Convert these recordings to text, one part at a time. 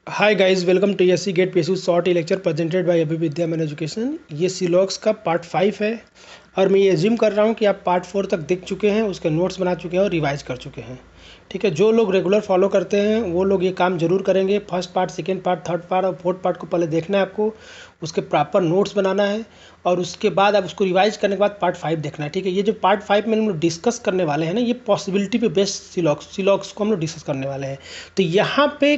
Hi guys, welcome to SC GATE PSU short lecture presented by Abhi Vidya man education. ये सिलॉक्स का part 5 है और मैं ये एज्यूम कर रहा हूँ कि आप पार्ट 4 तक देख चुके हैं, उसके नोट्स बना चुके हैं और रिवाइज कर चुके हैं। ठीक है, जो लोग रेगुलर फॉलो करते हैं वो लोग ये काम जरूर करेंगे। First part, second part, third part और फोर्थ पार्ट को पहले देखना है आपको, उसके प्रॉपर नोट्स बनाना है और उसके बाद आप उसको रिवाइज करने के बाद पार्ट 5 देखना है। ठीक है, ये जो पार्ट 5 में हम लोग डिस्कस करने वाले हैं ना, ये पॉसिबिलिटी पे बेस्ड सिलॉक्स को हम लोग डिस्कस करने वाले हैं। तो यहाँ पे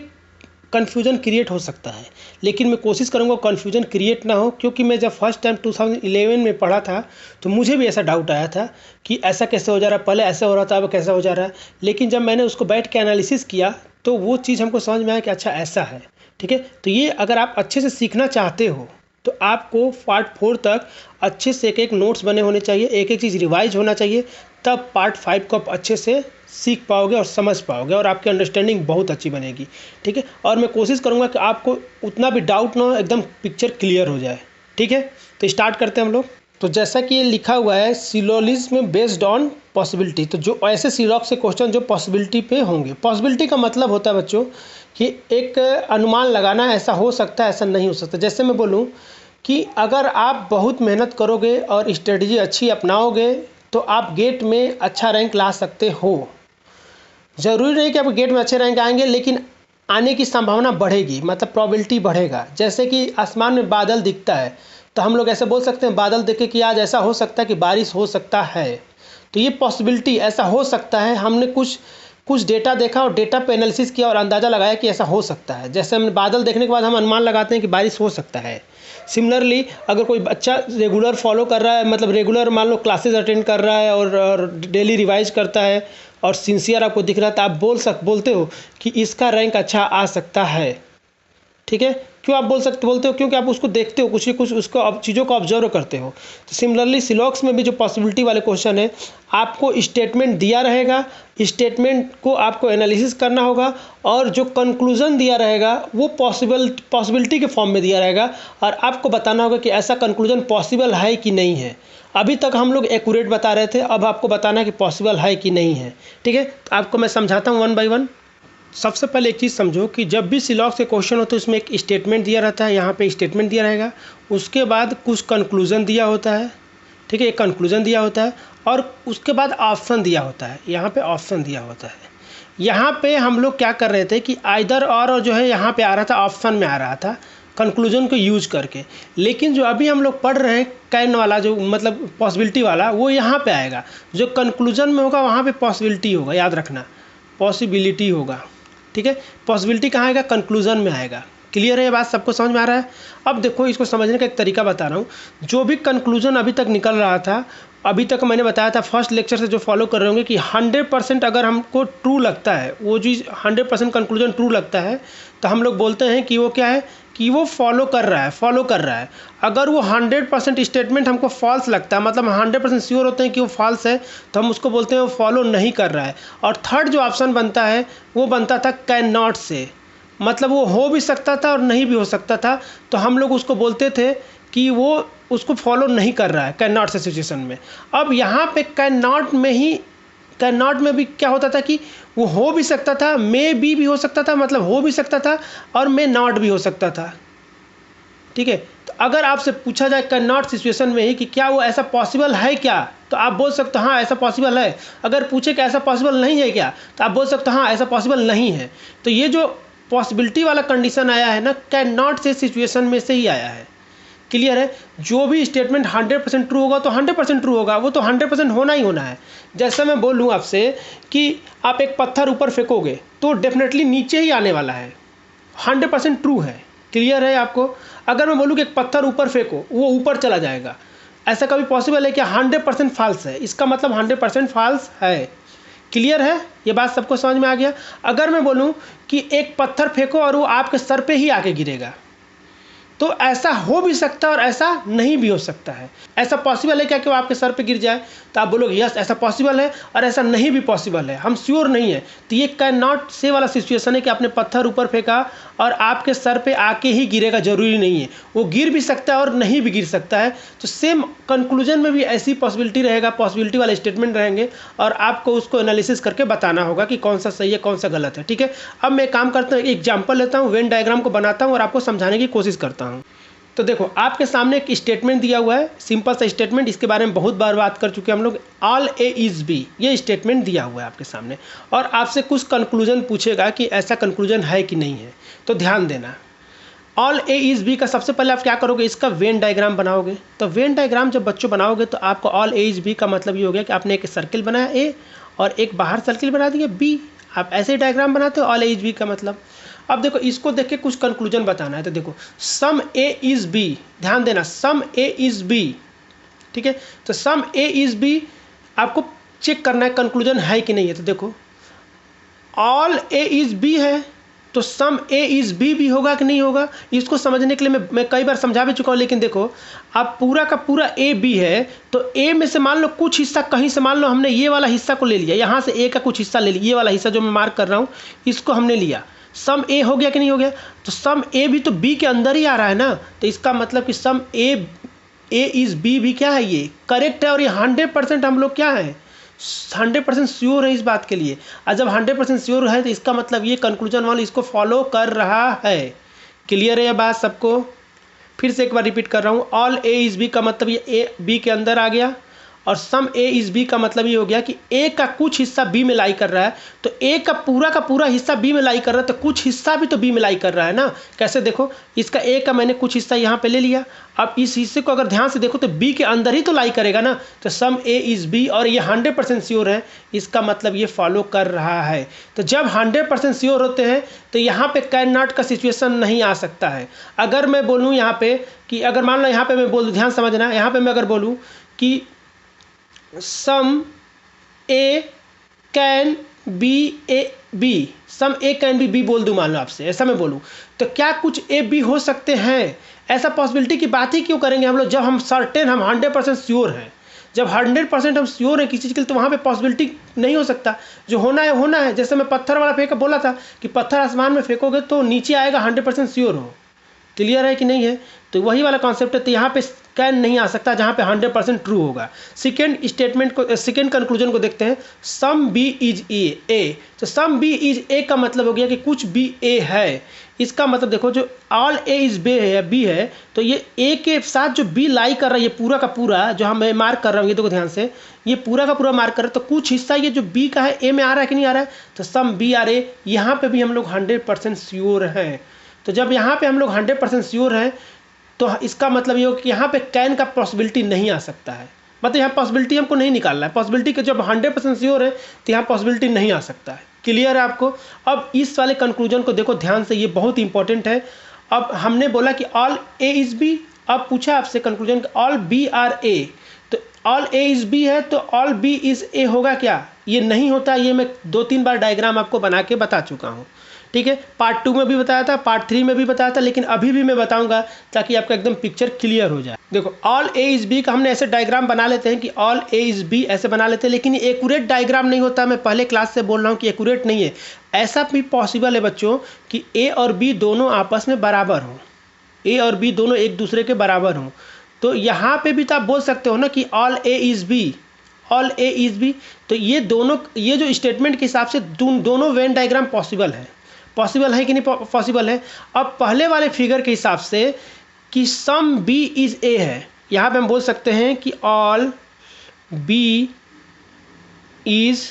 कन्फ्यूजन क्रिएट हो सकता है, लेकिन मैं कोशिश करूंगा कन्फ्यूजन क्रिएट ना हो, क्योंकि मैं जब फर्स्ट टाइम 2011 में पढ़ा था तो मुझे भी ऐसा डाउट आया था कि ऐसा कैसे हो जा रहा है, पहले ऐसा हो रहा था अब कैसा हो जा रहा है। लेकिन जब मैंने उसको बैठ के एनालिसिस किया तो वो चीज़ हमको समझ में आया कि अच्छा ऐसा है। ठीक है, तो ये अगर आप अच्छे से सीखना चाहते हो तो आपको पार्ट 4 तक अच्छे से एक एक नोट्स बने होने चाहिए, एक एक चीज़ रिवाइज होना चाहिए, तब पार्ट 5 को आप अच्छे से सीख पाओगे और समझ पाओगे और आपकी अंडरस्टैंडिंग बहुत अच्छी बनेगी। ठीक है, और मैं कोशिश करूंगा कि आपको उतना भी डाउट ना हो, एकदम पिक्चर क्लियर हो जाए। ठीक है, तो स्टार्ट करते हैं हम लोग। तो जैसा कि ये लिखा हुआ है सिलोजिज्म में बेस्ड ऑन पॉसिबिलिटी, तो जो ऐसे सिलॉक्स से क्वेश्चन जो पॉसिबिलिटी पे होंगे। पॉसिबिलिटी का मतलब होता है बच्चों कि एक अनुमान लगाना, ऐसा हो सकता है ऐसा नहीं हो सकता। जैसे मैं बोलूँ कि अगर आप बहुत मेहनत करोगे और स्ट्रेटजी अच्छी अपनाओगे तो आप गेट में अच्छा रैंक ला सकते हो। ज़रूरी नहीं कि आप गेट में अच्छे रैंक आएंगे, लेकिन आने की संभावना बढ़ेगी, मतलब प्रोबेबिलिटी बढ़ेगा। जैसे कि आसमान में बादल दिखता है तो हम लोग ऐसे बोल सकते हैं बादल देख के कि आज ऐसा हो सकता है कि बारिश हो सकता है। तो ये पॉसिबिलिटी, ऐसा हो सकता है। हमने कुछ डेटा देखा और डेटा पे एनालिसिस किया और अंदाज़ा लगाया कि ऐसा हो सकता है। जैसे हम बादल देखने के बाद हम अनुमान लगाते हैं कि बारिश हो सकता है। सिमिलरली अगर कोई बच्चा रेगुलर फॉलो कर रहा है, मतलब रेगुलर मान लो क्लासेस अटेंड कर रहा है और डेली रिवाइज करता है और सिंसियर आपको दिख रहा है, तो आप बोलते हो कि इसका रैंक अच्छा आ सकता है। ठीक है, क्यों आप बोलते हो? क्योंकि आप उसको देखते हो, कुछ उसको चीज़ों को ऑब्जर्व करते हो। तो सिमिलरली सिलॉक्स में भी जो पॉसिबिलिटी वाले क्वेश्चन है, आपको स्टेटमेंट दिया रहेगा, स्टेटमेंट को आपको एनालिसिस करना होगा और जो कंक्लूजन दिया रहेगा वो पॉसिबिलिटी के फॉर्म में दिया रहेगा और आपको बताना होगा कि ऐसा कंक्लूजन पॉसिबल है कि नहीं है। अभी तक हम लोग एक्यूरेट बता रहे थे, अब आपको बताना है कि पॉसिबल है कि नहीं है। ठीक है, तो आपको मैं समझाता हूँ वन बाय वन। सबसे पहले एक चीज़ समझो कि जब भी सिलॉक्स के क्वेश्चन होते हैं उसमें एक स्टेटमेंट दिया रहता है, यहाँ पे स्टेटमेंट दिया रहेगा, उसके बाद कुछ कंक्लूजन दिया होता है। ठीक है, एक कंक्लूजन दिया होता है और उसके बाद ऑप्शन दिया होता है, यहाँ पे ऑप्शन दिया होता है। यहाँ पे हम लोग क्या कर रहे थे कि आइदर और जो है यहाँ पे आ रहा था, ऑप्शन में आ रहा था कंक्लूजन को यूज करके। लेकिन जो अभी हम लोग पढ़ रहे हैं कैन वाला, जो मतलब पॉसिबिलिटी वाला, वो यहाँ पे आएगा। जो कंक्लूजन में होगा वहाँ पे पॉसिबिलिटी होगा, याद रखना, पॉसिबिलिटी होगा। ठीक है, पॉसिबिलिटी कहाँ आएगा? कंक्लूजन में आएगा। क्लियर है ये बात? सबको समझ में आ रहा है? अब देखो, इसको समझने का एक तरीका बता रहा हूँ। जो भी कंक्लूजन अभी तक निकल रहा था, अभी तक मैंने बताया था फर्स्ट लेक्चर से जो फॉलो कर रहे होंगे कि 100% अगर हमको ट्रू लगता है, वो चीज़ 100% कंक्लूजन ट्रू लगता है, तो हम लोग बोलते हैं कि वो क्या है, कि वो फॉलो कर रहा है। अगर वो 100% स्टेटमेंट हमको फॉल्स लगता है, मतलब 100% श्योर होते हैं कि वो फॉल्स है, तो हम उसको बोलते हैं वो फॉलो नहीं कर रहा है। और थर्ड जो ऑप्शन बनता है वो बनता था कैन नॉट से, मतलब वो हो भी सकता था और नहीं भी हो सकता था, तो हम लोग उसको बोलते थे कि वो उसको फॉलो नहीं कर रहा है कैन नॉट से सिचुएशन में। अब यहाँ पे कैन नॉट में भी क्या होता था कि वो हो भी सकता था, मे भी हो सकता था, मतलब हो भी सकता था और मे नॉट भी हो सकता था। ठीक है, तो अगर आपसे पूछा जाए कैन नॉट सिचुएशन में ही कि क्या वो ऐसा पॉसिबल है क्या, तो आप बोल सकते हो हाँ ऐसा पॉसिबल है। अगर पूछे कि ऐसा पॉसिबल नहीं है क्या, तो आप बोल सकते हो हाँ ऐसा पॉसिबल नहीं है। तो ये जो पॉसिबिलिटी वाला कंडीशन आया है ना, कैन नॉट से सिचुएशन में से ही आया है। क्लियर है? जो भी स्टेटमेंट 100% ट्रू होगा तो 100% ट्रू होगा, वो तो 100% होना ही होना है। जैसे मैं बोलूँ आपसे कि आप एक पत्थर ऊपर फेंकोगे तो डेफिनेटली नीचे ही आने वाला है, 100% ट्रू है। क्लियर है आपको? अगर मैं बोलूँ कि एक पत्थर ऊपर फेंको, वो ऊपर चला जाएगा, ऐसा कभी पॉसिबल है क्या? 100% फॉल्स है, इसका मतलब 100% फॉल्स है। क्लियर है? ये बात सबको समझ में आ गया? अगर मैं बोलूँ कि एक पत्थर फेंको और वो आपके सर पे ही आके गिरेगा, तो ऐसा हो भी सकता है और ऐसा नहीं भी हो सकता है। ऐसा पॉसिबल है क्या कि वो आपके सर पे गिर जाए? तो आप बोलोगे यस ऐसा पॉसिबल है, और ऐसा नहीं भी पॉसिबल है, हम श्योर नहीं है। तो ये कैन नॉट से वाला सिचुएशन है कि आपने पत्थर ऊपर फेंका और आपके सर पे आके ही गिरेगा, जरूरी नहीं है। वो गिर भी सकता है और नहीं भी गिर सकता है। तो सेम कंक्लूजन में भी ऐसी पॉसिबिलिटी रहेगा, पॉसिबिलिटी वाले स्टेटमेंट रहेंगे, और आपको उसको एनालिसिस करके बताना होगा कि कौन सा सही है कौन सा गलत है। ठीक है, अब मैं काम करता हूँ, एग्जाम्पल लेता हूँ, वेन डायग्राम को बनाता हूँ और आपको समझाने की कोशिश करता हूँ। तो देखो आपके सामने एक स्टेटमेंट दिया हुआ है, सिंपल सा स्टेटमेंट, इसके बारे में बहुत बार बात कर चुके हैं हम लोग। ऑल ए इज बी, ये स्टेटमेंट दिया हुआ है आपके सामने, और आपसे कुछ कंक्लूजन पूछेगा कि ऐसा कंक्लूजन है कि नहीं है। तो ध्यान देना, ऑल ए इज बी का सबसे पहले आप क्या करोगे, इसका वेन डायग्राम बनाओगे। तो वेन डायग्राम जब बच्चों बनाओगे तो आपको ऑल ए इज बी का मतलब ये हो गया कि आपने एक सर्किल बनाया ए और एक बाहर सर्किल बना दिया बी। आप ऐसे ही डायग्राम बनाते हो ऑल ए इज बी का मतलब। अब देखो इसको देख के कुछ कंक्लूजन बताना है। तो देखो सम ए इज बी, ध्यान देना, सम ए इज बी। ठीक है, तो सम ए इज बी आपको चेक करना है कंक्लूजन है कि नहीं है। तो देखो ऑल ए इज बी है तो सम ए इज बी भी होगा कि नहीं होगा। इसको समझने के लिए मैं कई बार समझा भी चुका हूँ, लेकिन देखो अब पूरा का पूरा ए बी है तो ए में से मान लो कुछ हिस्सा कहीं से, मान लो हमने ये वाला हिस्सा को ले लिया, यहाँ से ए का कुछ हिस्सा ले लिया, ये वाला हिस्सा जो मैं मार्क कर रहा हूँ इसको हमने लिया, सम ए हो गया कि नहीं हो गया। तो सम ए भी तो बी के अंदर ही आ रहा है ना, तो इसका मतलब कि सम ए इज बी भी क्या है, ये करेक्ट है। और ये 100% हम लोग क्या है, 100% श्योर है इस बात के लिए। और जब 100% श्योर है तो इसका मतलब ये कंक्लूजन वाला इसको फॉलो कर रहा है। क्लियर है ये बात सबको? फिर से एक बार रिपीट कर रहा हूँ, ऑल ए इज बी का मतलब ये ए बी के अंदर आ गया, और सम ए इज बी का मतलब ये हो गया कि ए का कुछ हिस्सा बी में लाई कर रहा है। तो ए का पूरा हिस्सा बी में लाई कर रहा है, तो कुछ हिस्सा भी तो बी में लाई कर रहा है ना। कैसे देखो, इसका ए का मैंने कुछ हिस्सा यहाँ पे ले लिया, अब इस हिस्से को अगर ध्यान से देखो तो बी के अंदर ही तो लाई करेगा ना। तो सम ए इज बी, और ये 100% श्योर है, इसका मतलब ये फॉलो कर रहा है। तो जब 100% श्योर होते हैं तो यहाँ पे कैन नॉट का सिचुएशन नहीं आ सकता है। अगर मैं बोलूँ यहाँ पे कि, अगर मान लो यहाँ पे मैं बोलूँ, ध्यान समझना, यहाँ पे मैं अगर बोलूँ कि some A can be A B, some A can be B बोल दूं, मान लो आपसे ऐसा मैं बोलूं, तो क्या कुछ ए बी हो सकते हैं? ऐसा पॉसिबिलिटी की बात ही क्यों करेंगे हम लोग, जब हम सर्टेन, हम 100% श्योर हैं। जब 100% हम श्योर हैं किसी चीज़ के लिए तो वहाँ पे पॉसिबिलिटी नहीं हो सकता। जो होना है होना है। जैसे मैं पत्थर वाला फेंक बोला था कि पत्थर आसमान में फेंकोगे तो नीचे आएगा, 100% श्योर हो। क्लियर है कि नहीं है? तो वही वाला कॉन्सेप्ट है। तो यहाँ पे कैन नहीं आ सकता जहाँ पे 100% ट्रू होगा। सेकेंड स्टेटमेंट को, सेकेंड कंक्लूजन को देखते हैं, सम बी इज ए। तो सम बी इज ए का मतलब हो गया कि कुछ बी ए है। इसका मतलब देखो, जो ऑल ए इज बी है तो ये ए के साथ जो बी लाई कर रहा है, ये पूरा का पूरा जो मैं मार्क कर रहा हूँ, ये देखो ध्यान से, ये पूरा का पूरा मार्क कर रहा है। तो कुछ हिस्सा ये जो बी का है ए में आ रहा है कि नहीं आ रहा है। तो सम बी आर ए, यहाँ पे भी हम लोग 100% श्योर हैं। तो जब यहाँ पे हम लोग 100% श्योर हैं तो इसका मतलब ये हो कि यहाँ पे कैन का पॉसिबिलिटी नहीं आ सकता है। मतलब यहाँ पॉसिबिलिटी हमको नहीं निकालना है, पॉसिबिलिटी के जब 100% श्योर है तो यहाँ पॉसिबिलिटी नहीं आ सकता है। क्लियर है आपको? अब इस वाले कंक्लूजन को देखो ध्यान से, ये बहुत इंपॉर्टेंट है। अब हमने बोला कि ऑल ए इज बी, अब पूछा आपसे conclusion all B R A, तो ऑल ए इज बी है तो ऑल बी इज ए होगा क्या? ये नहीं होता। ये मैं 2-3 बार डायग्राम आपको बना के बता चुका हूँ। ठीक है, पार्ट 2 में भी बताया था, पार्ट 3 में भी बताया था, लेकिन अभी भी मैं बताऊंगा ताकि आपका एकदम पिक्चर क्लियर हो जाए। देखो ऑल ए इज बी का हमने ऐसे डायग्राम बना लेते हैं कि ऑल ए इज बी ऐसे बना लेते हैं, लेकिन ये एक्यूरेट डायग्राम नहीं होता। मैं पहले क्लास से बोल रहा हूँ कि एक्यूरेट नहीं है। ऐसा भी पॉसिबल है बच्चों कि ए और बी दोनों आपस में बराबर हों, ए और बी दोनों एक दूसरे के बराबर हों। तो यहाँ पर भी तो आप बोल सकते हो ना कि all A is B, all A is B. तो ये दोनों, ये जो स्टेटमेंट के हिसाब से दोनों वेन डायग्राम पॉसिबल है। पॉसिबल है कि नहीं पॉसिबल है? अब पहले वाले फिगर के हिसाब से कि सम बी इज ए है, यहाँ पे हम बोल सकते हैं कि all B is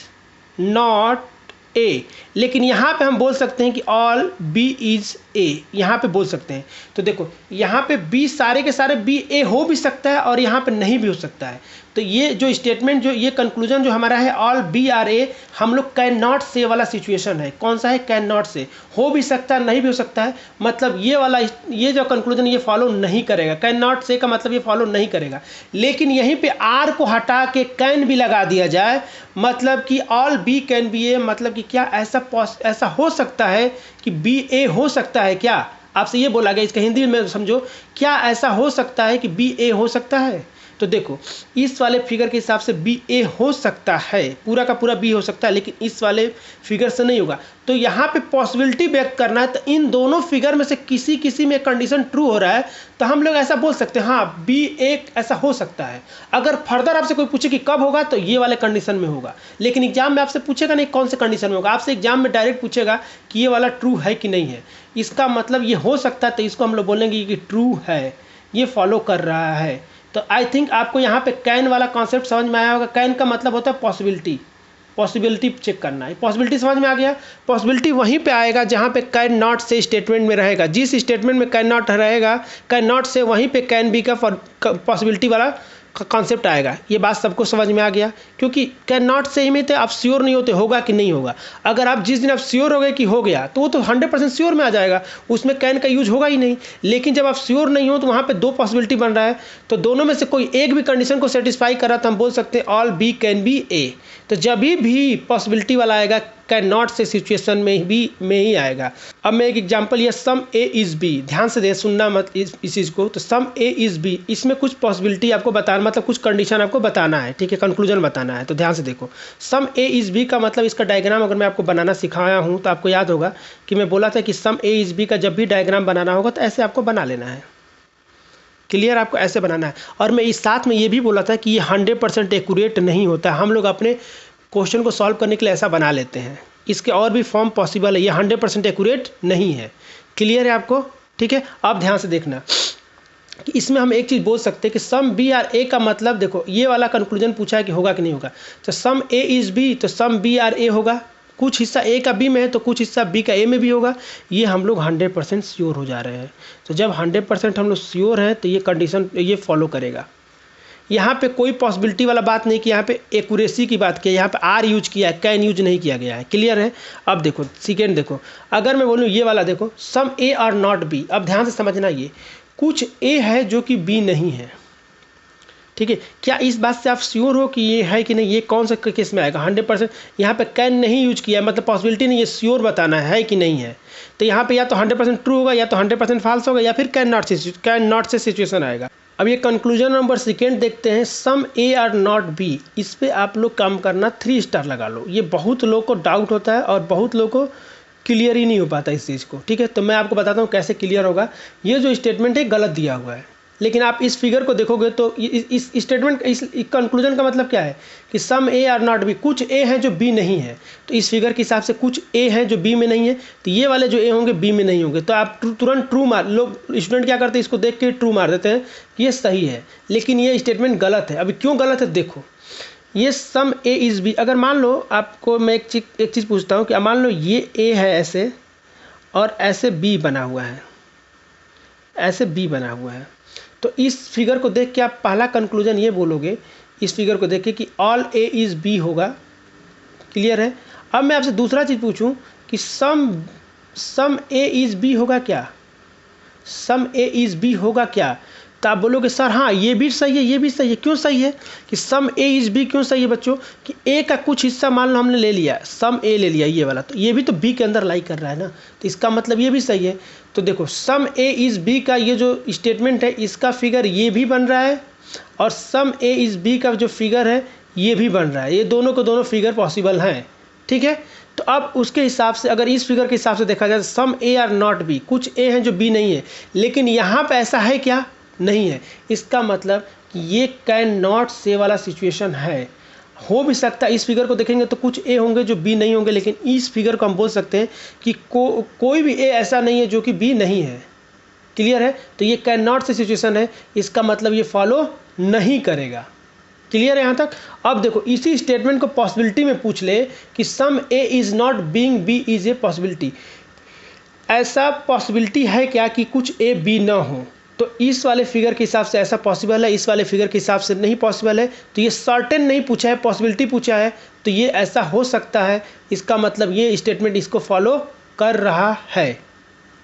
not a, लेकिन यहाँ पे हम बोल सकते हैं कि ऑल बी इज ए, यहाँ पे बोल सकते हैं। तो देखो यहाँ पे बी सारे के सारे बी ए हो भी सकता है और यहाँ पे नहीं भी हो सकता है। तो ये जो स्टेटमेंट, जो ये कंक्लूजन जो हमारा है ऑल बी आर ए, हम लोग कैन नॉट से वाला सिचुएशन है। कौन सा है? कैन नॉट से। हो भी सकता है, नहीं भी हो सकता है। मतलब ये वाला, ये जो कंक्लूजन ये फॉलो नहीं करेगा। कैन नॉट से का मतलब ये फॉलो नहीं करेगा। लेकिन यहीं पे आर को हटा के कैन भी लगा दिया जाए, मतलब कि ऑल बी कैन बी ए, मतलब कि क्या ऐसा हो सकता है कि बी ए हो सकता है क्या? आपसे ये बोला गया, इसका हिंदी में समझो, क्या ऐसा हो सकता है कि बी ए हो सकता है? तो देखो इस वाले फिगर के हिसाब से बी ए हो सकता है, पूरा का पूरा बी हो सकता है, लेकिन इस वाले फिगर से नहीं होगा। तो यहाँ पे पॉसिबिलिटी व्यक्त करना है, तो इन दोनों फिगर में से किसी किसी में कंडीशन ट्रू हो रहा है, तो हम लोग ऐसा बोल सकते हैं हाँ बी ए ऐसा हो सकता है। अगर फर्दर आपसे कोई पूछे कि कब होगा, तो ये वाले कंडीशन में होगा, लेकिन एग्जाम में आपसे पूछेगा नहीं कौन से कंडीशन में होगा, आपसे एग्जाम में डायरेक्ट पूछेगा कि ये वाला ट्रू है कि नहीं है। इसका मतलब ये हो सकता है, तो इसको हम लोग बोलेंगे कि ट्रू है, ये फॉलो कर रहा है। तो आई थिंक आपको यहाँ पे कैन वाला कॉन्सेप्ट समझ में आया होगा। कैन का मतलब होता है पॉसिबिलिटी, पॉसिबिलिटी चेक करना है। पॉसिबिलिटी समझ में आ गया। पॉसिबिलिटी वहीं पे आएगा जहाँ पे कैन नॉट से स्टेटमेंट में रहेगा। जिस स्टेटमेंट में कैन नॉट रहेगा, कैन नॉट से वहीं पे कैन बी का पॉसिबिलिटी वाला कॉन्सेप्ट आएगा। ये बात सबको समझ में आ गया, क्योंकि कैन नॉट से ही में तो आप श्योर नहीं होते होगा कि नहीं होगा। अगर आप जिस दिन आप श्योर हो गए कि हो गया, तो वो तो 100% श्योर में आ जाएगा, उसमें कैन का यूज होगा ही नहीं। लेकिन जब आप श्योर नहीं हो, तो वहाँ पे दो पॉसिबिलिटी बन रहा है, तो दोनों में से कोई एक भी कंडीशन को सेटिस्फाई करा तो हम बोल सकते हैं ऑल बी कैन बी ए। तो जब भी पॉसिबिलिटी वाला आएगा, कैन नॉट से सिचुएशन में ही आएगा। अब मैं एक एग्जांपल, ये सम ए इज़ बी, ध्यान से दे, सुनना मत इस चीज़ को। तो सम ए इज़ बी, इसमें कुछ पॉसिबिलिटी आपको बताना, मतलब कुछ कंडीशन आपको बताना है, ठीक है, कंक्लूजन बताना है। तो ध्यान से देखो, सम ए इज़ बी का मतलब, इसका डायग्राम अगर मैं आपको बनाना सिखाया हूँ तो आपको याद होगा कि मैं बोला था कि सम ए इज़ बी का जब भी डायग्राम बनाना होगा तो ऐसे आपको बना लेना है। क्लियर, आपको ऐसे बनाना है। और मैं इस साथ में ये भी बोला था कि ये 100% एक्यूरेट नहीं होता। हम लोग अपने क्वेश्चन को सॉल्व करने के लिए ऐसा बना लेते हैं, इसके और भी फॉर्म पॉसिबल है, ये 100% एक्यूरेट नहीं है। क्लियर है आपको? ठीक है। अब ध्यान से देखना कि इसमें हम एक चीज़ बोल सकते हैं कि सम बी आर ए का मतलब, देखो ये वाला कंक्लूजन पूछा है कि होगा कि नहीं होगा। तो सम ए इज़ बी, तो सम बी आर ए होगा। कुछ हिस्सा ए का बी में है तो कुछ हिस्सा बी का ए में भी होगा। ये हम लोग 100% श्योर हो जा रहे हैं। तो जब 100% हम लोग श्योर हैं, तो ये कंडीशन ये फॉलो करेगा। यहाँ पे कोई पॉसिबिलिटी वाला बात नहीं कि यहाँ पे एक्यूरेसी की बात की है, यहाँ पे आर यूज किया है, कैन यूज नहीं किया गया है। क्लियर है? अब देखो सेकेंड, देखो अगर मैं बोलूँ ये वाला, देखो सम ए आर नॉट बी। अब ध्यान से समझना, ये कुछ ए है जो कि बी नहीं है, ठीक है। क्या इस बात से आप श्योर हो कि ये है कि नहीं? ये कौन सा केस में आएगा? 100%। यहाँ पे कैन नहीं यूज किया है, मतलब पॉसिबिलिटी नहीं, ये श्योर बताना है कि नहीं है। तो यहाँ पे या तो 100% ट्रू होगा, या तो 100% फॉल्स होगा, या फिर कैन नॉट से सिचुएशन आएगा। अब ये कंक्लूजन नंबर सेकेंड देखते हैं, सम ए आर नॉट बी। इस पर आप लोग काम करना, 3 स्टार लगा लो। ये बहुत लोग को डाउट होता है और बहुत लोग को क्लियर ही नहीं हो पाता इस चीज़ को, ठीक है। तो मैं आपको बताता हूँ कैसे क्लियर होगा। ये जो स्टेटमेंट है गलत दिया हुआ है, लेकिन आप इस फिगर को देखोगे तो इस स्टेटमेंट, इस कंक्लूजन का मतलब क्या है कि some A R not be, कुछ ए हैं जो बी नहीं है। तो इस फिगर के हिसाब से कुछ ए हैं जो बी में नहीं है, तो ये वाले जो ए होंगे बी में नहीं होंगे। तो आप तुरंत ट्रू मार, लोग स्टूडेंट क्या करते हैं, इसको देख के ट्रू मार देते हैं कि ये सही है, लेकिन ये स्टेटमेंट गलत है। अभी क्यों गलत है देखो, ये सम ए इज़ बी, अगर मान लो आपको मैं एक चीज़ पूछता हूँ कि मान लो ये ए है ऐसे, और ऐसे बी बना हुआ है, ऐसे बी बना हुआ है, तो इस फिगर को देख के आप पहला कंक्लूजन ये बोलोगे, इस फिगर को देख के कि ऑल ए इज़ बी होगा। क्लियर है? अब मैं आपसे दूसरा चीज़ पूछूं कि सम ए इज़ बी होगा क्या? सम ए इज़ बी होगा क्या? तो आप बोलोगे सर हाँ ये भी सही है, ये भी सही है। क्यों सही है कि सम ए इज़ बी क्यों सही है बच्चों? कि ए का कुछ हिस्सा मान लो हमने ले लिया, सम ए ले लिया ये वाला, तो ये भी तो बी के अंदर लाई कर रहा है ना, तो इसका मतलब ये भी सही है। तो देखो सम ए इज़ बी का ये जो स्टेटमेंट है, इसका फिगर ये भी बन रहा है, और सम ए इज़ बी का जो फिगर है ये भी बन रहा है। ये दोनों को दोनों फिगर पॉसिबल हैं, ठीक है। तो अब उसके हिसाब से, अगर इस फिगर के हिसाब से देखा जाए, सम ए आर नॉट बी, कुछ ए हैं जो बी नहीं है, लेकिन यहाँ पे ऐसा है क्या? नहीं है। इसका मतलब कि ये कैन नॉट से वाला सिचुएशन है। हो भी सकता है इस फिगर को देखेंगे तो कुछ ए होंगे जो बी नहीं होंगे, लेकिन इस फिगर को हम बोल सकते हैं कि कोई भी ए ऐसा नहीं है जो कि बी नहीं है। क्लियर है? तो ये कैन नॉट से सिचुएशन है, इसका मतलब ये फॉलो नहीं करेगा। क्लियर है यहाँ तक? अब देखो इसी स्टेटमेंट को पॉसिबिलिटी में पूछ ले कि some A is not being B is a possibility. ऐसा पॉसिबिलिटी है क्या कि कुछ ए बी ना हो? तो इस वाले फिगर के हिसाब से ऐसा पॉसिबल है, इस वाले फिगर के हिसाब से नहीं पॉसिबल है। तो ये सर्टेन नहीं पूछा है, पॉसिबिलिटी पूछा है, तो ये ऐसा हो सकता है। इसका मतलब ये स्टेटमेंट इसको फॉलो कर रहा है।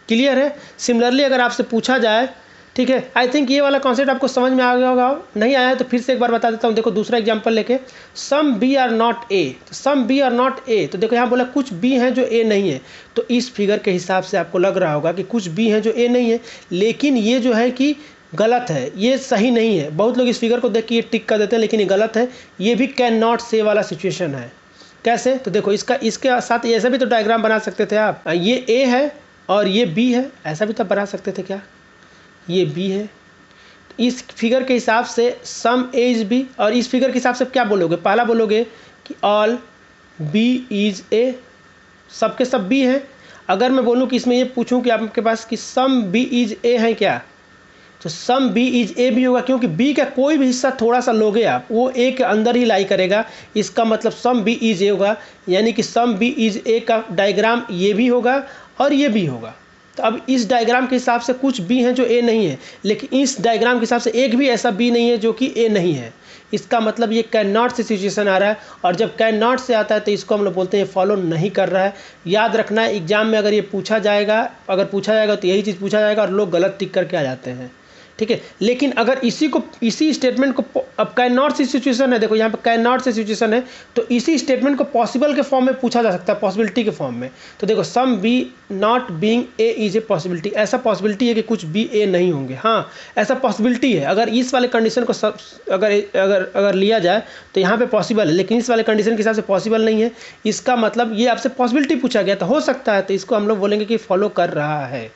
क्लियर है? सिमिलरली अगर आपसे पूछा जाए ठीक है। आई थिंक ये वाला कॉन्सेप्ट आपको समझ में आ गया होगा। नहीं आया है तो फिर से एक बार बता देता हूँ। देखो दूसरा एग्जांपल लेके, some B are not A, तो some B are not A, तो देखो यहाँ बोला कुछ बी हैं जो ए नहीं है। तो इस फिगर के हिसाब से आपको लग रहा होगा कि कुछ बी हैं जो ए नहीं है, लेकिन ये जो है कि गलत है, ये सही नहीं है। बहुत लोग इस फिगर को देख के ये टिक कर देते हैं, लेकिन ये गलत है। ये भी कैन नॉट से वाला सिचुएशन है। कैसे? तो देखो इसके साथ ऐसा भी तो डायग्राम बना सकते थे आप। ये ए है और ये बी है, ऐसा भी तो बना सकते थे क्या? ये बी है। इस फिगर के हिसाब से सम ए इज बी, और इस फिगर के हिसाब से क्या बोलोगे? पहला बोलोगे कि ऑल बी इज ए, सबके सब बी हैं। अगर मैं बोलूँ कि इसमें ये पूछूं कि आपके पास कि सम बी इज ए है क्या, तो सम बी इज ए भी होगा, क्योंकि बी का कोई भी हिस्सा थोड़ा सा लोगे आप, वो ए के अंदर ही लाई करेगा। इसका मतलब सम बी इज ए होगा, यानी कि सम बी इज ए का डायग्राम ये भी होगा और ये भी होगा। तो अब इस डायग्राम के हिसाब से कुछ बी हैं जो ए नहीं है, लेकिन इस डायग्राम के हिसाब से एक भी ऐसा बी नहीं है जो कि ए नहीं है। इसका मतलब ये कैन नॉट से सिचुएशन आ रहा है, और जब कैन नॉट से आता है तो इसको हम लोग बोलते हैं फॉलो नहीं कर रहा है। याद रखना है, एग्जाम में अगर ये पूछा जाएगा, तो यही चीज़ पूछा जाएगा और लोग गलत टिक करके आ जाते हैं। ठीक है, लेकिन अगर इसी स्टेटमेंट को, अब कैन नॉट से सिचुएशन है, देखो यहाँ पे कैन नॉट से सिचुएशन है, तो इसी स्टेटमेंट को पॉसिबल के फॉर्म में पूछा जा सकता है, पॉसिबिलिटी के फॉर्म में। तो देखो some B not being A is a possibility, ऐसा पॉसिबिलिटी है कि कुछ बी ए नहीं होंगे। हाँ, ऐसा पॉसिबिलिटी है। अगर इस वाले कंडीशन को अगर लिया जाए तो यहाँ पे पॉसिबल है, लेकिन इस वाले कंडीशन के हिसाब से पॉसिबल नहीं है। इसका मतलब ये आपसे पॉसिबिलिटी पूछा गया तो हो सकता है, तो इसको हम लोग बोलेंगे कि फॉलो कर रहा है।